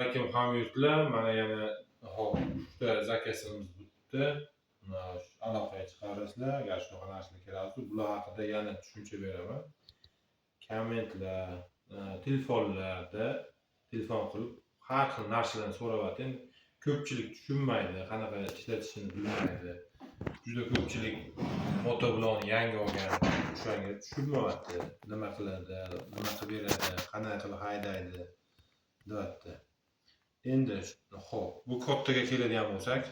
Akim hamyurtlar mana yana hop uchta zakasimiz bitdi. Aloqaga chiqarasizlar, agar shunaqa narsa kerak bo'lsa, bular haqida yana tushuncha beraman. Kommentlar, telefonlarda telefon qilib har xil narsalarni so'rayapti. Ko'pchilik tushunmaydi, qanaqa ishlatishini bilmaydi. Juda ko'pchilik motoblogni yangi olgan, o'shanga tushunmayapti. Nima qiladi, nima qilib beradi, qanaqa qilib haydaydi deyapti. Endi xo'p, bu kattaga keladigan bo'lsak,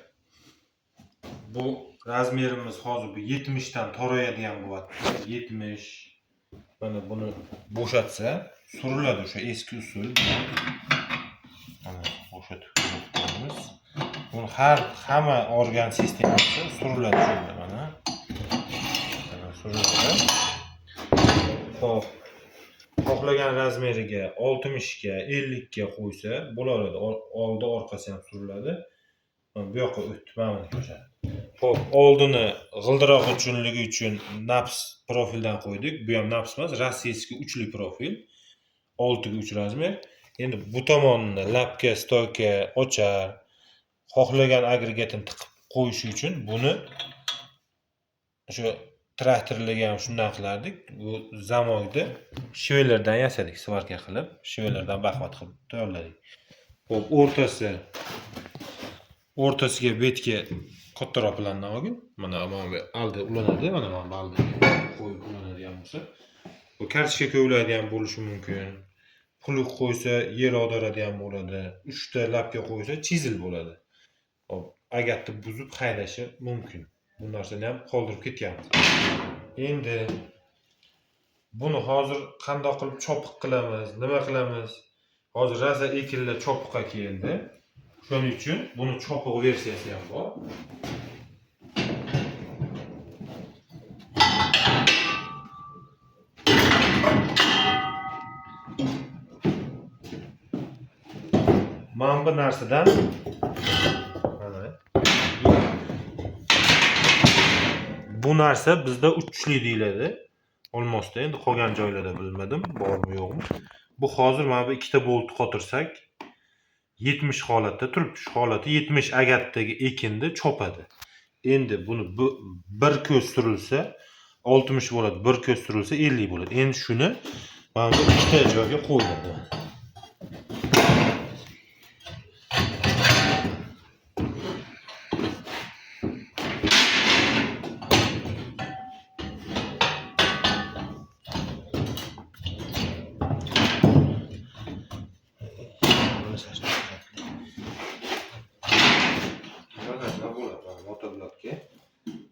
bu razmerimiz hozir bu 70 dan torayadigan bo'lyapti. 70. Mana buni bo'shatsa, suriladi o'sha eski usul. Mana bo'shatib qo'yamiz. Buni hamma organ sistemasi suriladi shunda mana. Mana suriladi. Xo'p. Xohlagan razmeriga 60 ga, 50 ga qo'ysa bo'laveradi. Oldi orqasi ham suriladi. Bu yoqqa o'tmamni ko'rsatadi. Xo'p, oldini g'ildiroq uchunligi uchun naps profildan qo'ydik. Bu ham naps emas, rossiyskiy uchli profil. 6 ga 3 razmer. Endi bu tomonni lapka, stoyka ochar, xohlagan agregatini tiqib qo'yish uchun buni o'sha traktorlarga ham shunday qilardik. Bu zamoyda shivelerdan yasadik, svarka qilib, shivelerdan baqvat qilib tayyorladik. Xo'p, o'rtasiga betga kattaroq plandan olgin. Mana bu aldi ulanadi, mana bu aldi qo'yib ulanadigan bo'lsa, bu kartochka ko'yiladigan bo'lishi mumkin. Puluk qo'ysa yer og'diradigan bo'ladi. 3 ta lapka qo'ysa chizil bo'ladi. Xo'p, agatni buzib haydashi mumkin. Bu narsani ham qoldirib ketganmiz. Endi buni hozir qanday qilib chopiq qilamiz, nima qilamiz? Hozir raza ekinlar chopiqqa keldi. Shuning uchun buni chopiq versiyasi ham bor. Mana bu narsadan bu narsa bizda uchli deyiladi. Olmosda endi qolgan joylarda bilmadim, bormi yo'qmi. Bu hozir mana bu ikkita bolt qotirsak 70 holatda turibdi. Shu holati 70 agatdagi ekinni chopadi. Endi buni bir ko'z surilsa 60 bo'ladi, bir ko'z surilsa 50 bo'ladi. Endi shuni mana bu ikkita joyga qo'yiladi.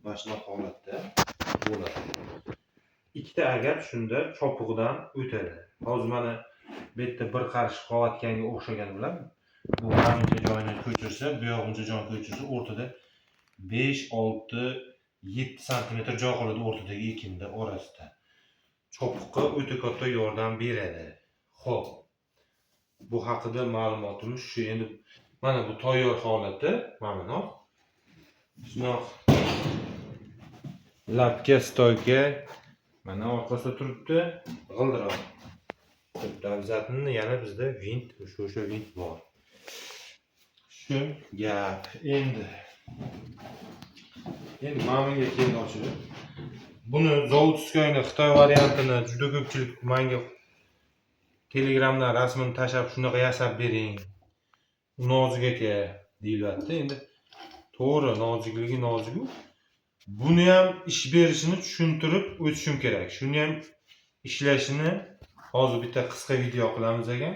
Mashina holatda bo'ladi. Ikkita agat shunda chopug'idan o'tadi. Hozir mana bu yerda bir qarshi qovatganga o'xshagan bilan bu hamcha joyini ko'chirsa, bu yog'incha joy ko'chirsa, o'rtada 5, 6, 7 sm joy qoladi o'rtadagi ekinda orasida. Chopuqqa o'ta katta yordam beradi. Xo'p. Bu haqida ma'lumotimiz shu. Endi mana bu tayyor holati, mana bu. Shunoq lapka, stoyka mana orqasida turibdi, g'ildiroq. Davzatni yana bizda vint, o'sha vint bor. Shu gap. Endi mana bunga kelib ochilib. Buni zavodskoyni Xitoy variantini juda ko'pchilik menga Telegramdan rasmini tashlab shunaqa yasab bering. Nozik aka deyilyapti. Endi to'g'ri, nozikligi nozik-ku. Buni ham ish berishini tushuntirib o'tishim kerak. Shuni ham ishlashini hozir bitta qisqa video qilamiz ekan.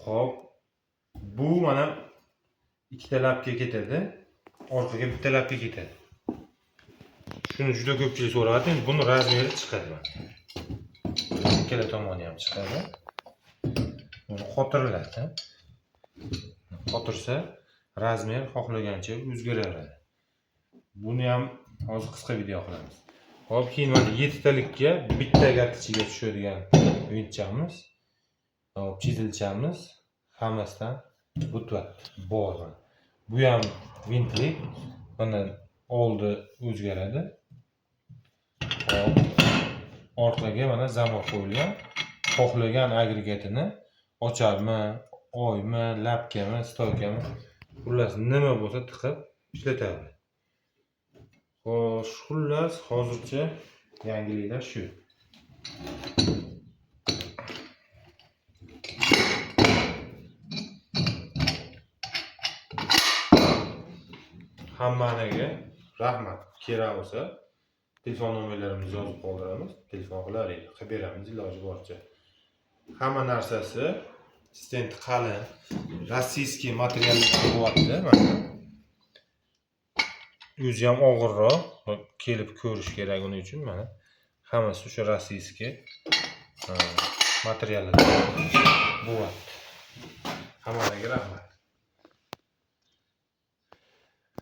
Xo'p. Bu mana ikkita lapka ketadi, orqaga bitta lapka ketadi. Shuni juda ko'pchilik so'rayapti. Endi buni razmeri chiqadi mana. Ikkala tomoni ham chiqadi. Buni qotiriladi. Qotirsa razmer xohlagancha o'zgaraveradi. Buni ham hozir qisqa video qilamiz. Hop, keyin mana 7 talikka bitta agat ichiga tushadigan vintchamiz. Hop, chizilchamiz hammasidan bor. Bu ham vintlik. Mana oldi o'zgaradi. Hop, orqaga mana zamor qo'yilgan. Xohlagan agregatini ocharmi, oymi, lapkami, stoykami, xullas nima bo'lsa tiqib ishlatadi. Xo'sh, xullas hozircha yangiliklar shu. Hammaniga rahmat. Kerak bo'lsa, telefon nomerlarimizni yozib qoldiramiz. Telefon qilaring, qilib beramiz iloji boricha. Hamma narsasi stend qalin, rossiyskiy materiallardan bo'lyapti. Mana o'zi ham og'irroq, kelib ko'rish kerak uning uchun. Mana hammasi o'sha rossiyskiy materiallardan bo'lyapti. Hammaga rahmat.